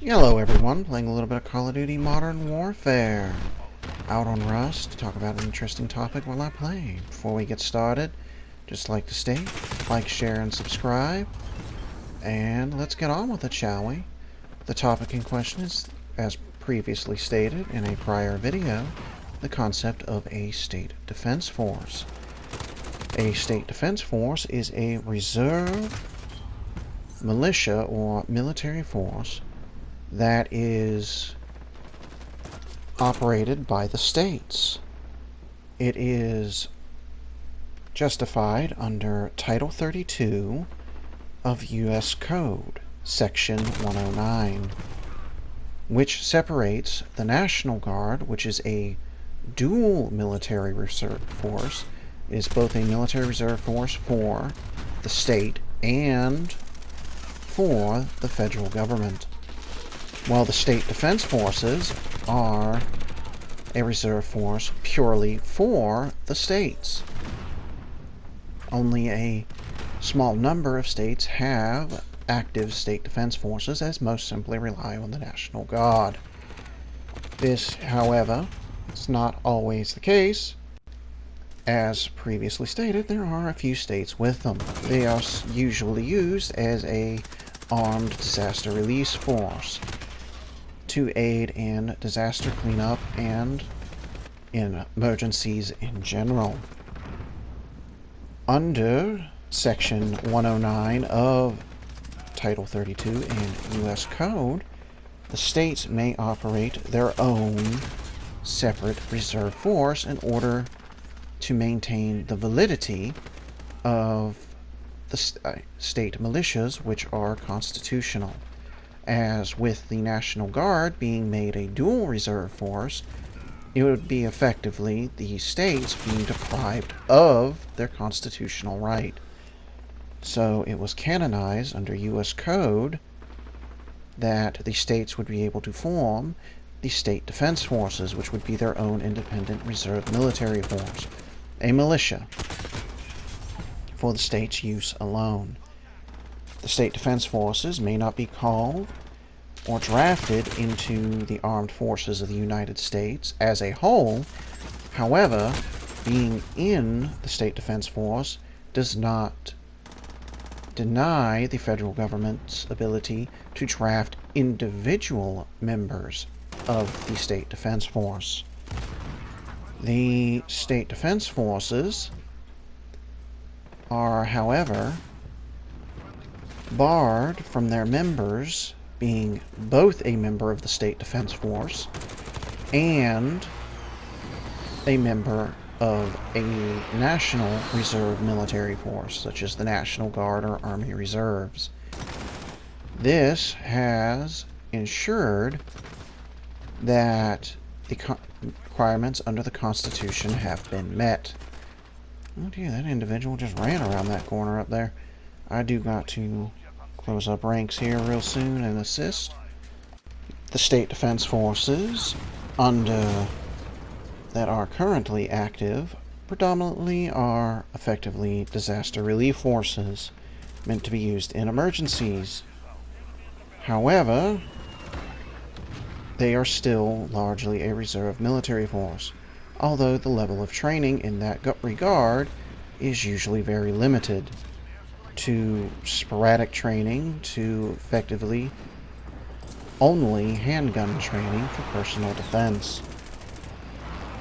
Hello everyone, playing a little bit of Call of Duty Modern Warfare. Out on Rust to talk about an interesting topic while I play. Before we get started, just like to state, like, share, and subscribe. And let's get on with it, shall we? The topic in question is, as previously stated in a prior video, the concept of a state defense force. A state defense force is a reserve militia or military force that is operated by the states. It is justified under Title 32 of U.S. Code, Section 109, which separates the National Guard, which is a dual military reserve force. It is both a military reserve force for the state and for the federal government, while the state defense forces are a reserve force purely for the states. Only a small number of states have active state defense forces, as most simply rely on the National Guard. This, however, is not always the case. As previously stated, there are a few states with them. They are usually used as a armed disaster release force to aid in disaster cleanup and in emergencies in general. Under Section 109 of Title 32 in U.S. Code, the states may operate their own separate reserve force in order to maintain the validity of the state militias, which are constitutional. As with the National Guard being made a dual reserve force, it would be effectively the states being deprived of their constitutional right. So it was canonized under U.S. Code that the states would be able to form the state defense forces, which would be their own independent reserve military force, a militia, for the state's use alone. The state defense forces may not be called or drafted into the armed forces of the United States as a whole. However, being in the state defense force does not deny the federal government's ability to draft individual members of the state defense force. The state defense forces are, however, barred from their members being both a member of the state defense force and a member of a national reserve military force, such as the National Guard or Army Reserves. This has ensured that the requirements under the Constitution have been met. Oh dear, that individual just ran around that corner up there. I do got to close up ranks here real soon and assist. The state defense forces that are currently active predominantly are effectively disaster relief forces meant to be used in emergencies. However, they are still largely a reserve military force, although the level of training in that regard is usually very limited to sporadic training to effectively only handgun training for personal defense.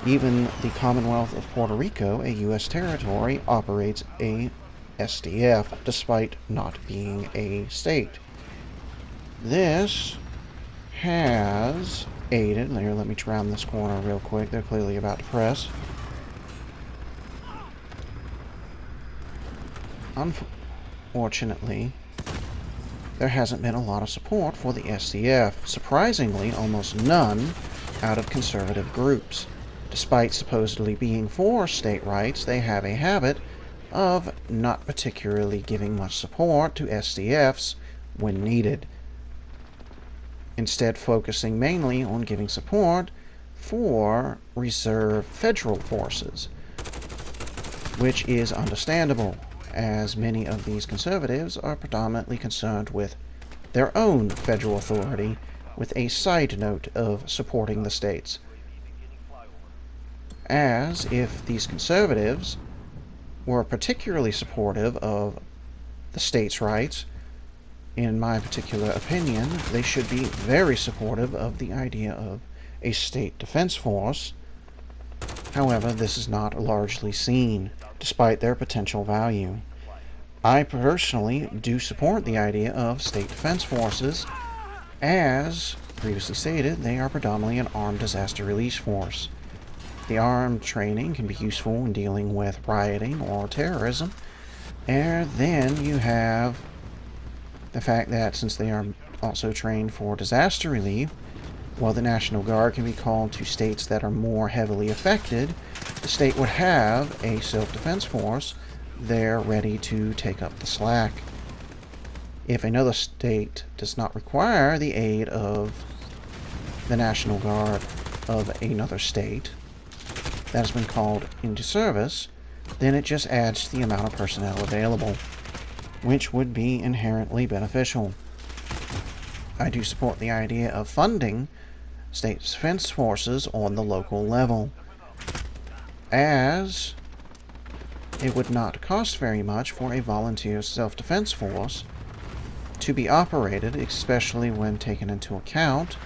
Even the Commonwealth of Puerto Rico, a U.S. territory, operates a SDF despite not being a state. This has aided. Here, let me round this corner real quick. They're clearly about to press. Unfortunately, there hasn't been a lot of support for the SDF. Surprisingly, almost none out of conservative groups. Despite supposedly being for state rights, they have a habit of not particularly giving much support to SDFs when needed, instead focusing mainly on giving support for reserve federal forces, which is understandable, as many of these conservatives are predominantly concerned with their own federal authority with a side note of supporting the states. As if these conservatives were particularly supportive of the states' rights, in my particular opinion, they should be very supportive of the idea of a state defense force. However, this is not largely seen, despite their potential value. I personally do support the idea of state defense forces. As previously stated, they are predominantly an armed disaster release force. The armed training can be useful in dealing with rioting or terrorism. And then you have the fact that since they are also trained for disaster relief, while the National Guard can be called to states that are more heavily affected, the state would have a self-defense force there ready to take up the slack. If another state does not require the aid of the National Guard of another state that has been called into service, then it just adds to the amount of personnel available, which would be inherently beneficial. I do support the idea of funding state defense forces on the local level, as it would not cost very much for a volunteer self-defense force to be operated, especially when taken into account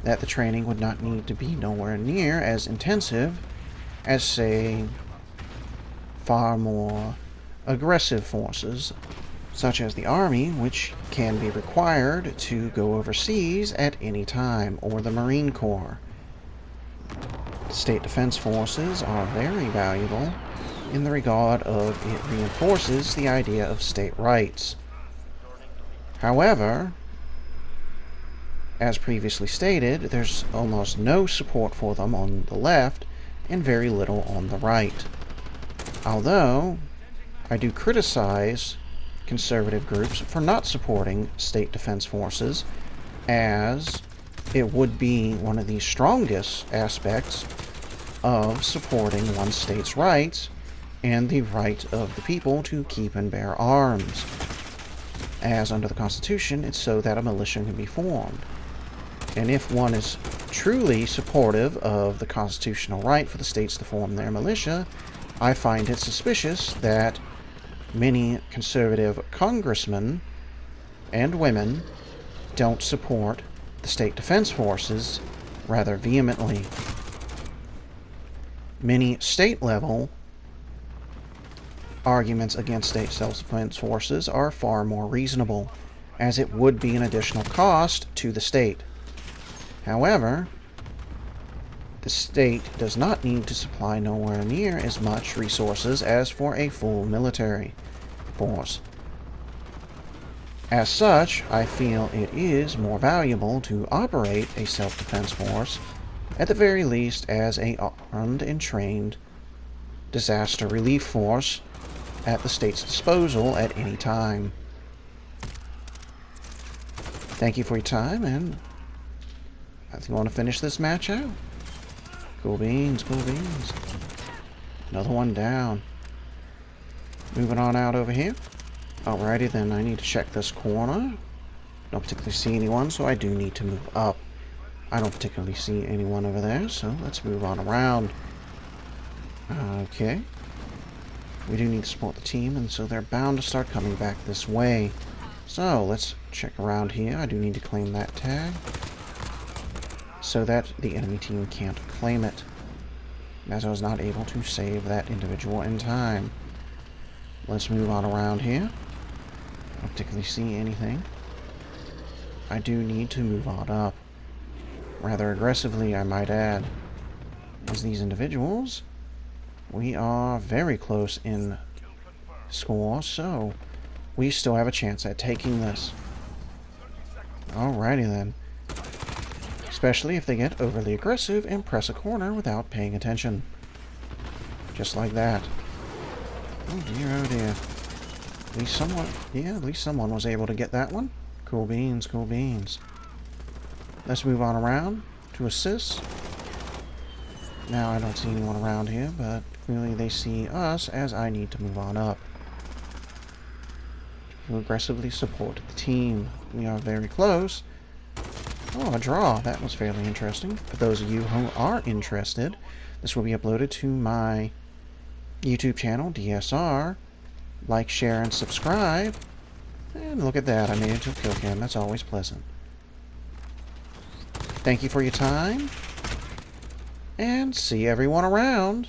that the training would not need to be nowhere near as intensive as, say, far more aggressive forces, such as the Army, which can be required to go overseas at any time, or the Marine Corps. State defense forces are very valuable in the regard of it reinforces the idea of state rights. However, as previously stated, there's almost no support for them on the left and very little on the right. Although, I do criticize conservative groups for not supporting state defense forces, as it would be one of the strongest aspects of supporting one state's rights and the right of the people to keep and bear arms. As under the Constitution, it's so that a militia can be formed. And if one is truly supportive of the constitutional right for the states to form their militia, I find it suspicious that many conservative congressmen and women don't support the state defense forces rather vehemently. Many state-level arguments against state self-defense forces are far more reasonable, as it would be an additional cost to the state. However, the state does not need to supply nowhere near as much resources as for a full military force. As such, I feel it is more valuable to operate a self-defense force, at the very least as a armed and trained disaster relief force at the state's disposal at any time. Thank you for your time, and I think I want to finish this match out. Cool beans, cool beans. Another one down. Moving on out over here. Alrighty then, I need to check this corner. Don't particularly see anyone, so I do need to move up. I don't particularly see anyone over there, so let's move on around. Okay. We do need to support the team, and so they're bound to start coming back this way. So, let's check around here. I do need to claim that tag, so that the enemy team can't claim it, as I was not able to save that individual in time. Let's move on around here. I don't particularly see anything. I do need to move on up. Rather aggressively, I might add. As these individuals, we are very close in score, so we still have a chance at taking this. Alrighty then. Especially if they get overly aggressive and press a corner without paying attention. Just like that. Oh dear, oh dear. At least someone was able to get that one. Cool beans, cool beans. Let's move on around to assist. Now I don't see anyone around here, but clearly they see us as I need to move on up. To aggressively support the team. We are very close. Oh, a draw. That was fairly interesting. For those of you who are interested, this will be uploaded to my YouTube channel, DSR. Like, share, and subscribe. And look at that, I made it to a kill cam. That's always pleasant. Thank you for your time, and see everyone around.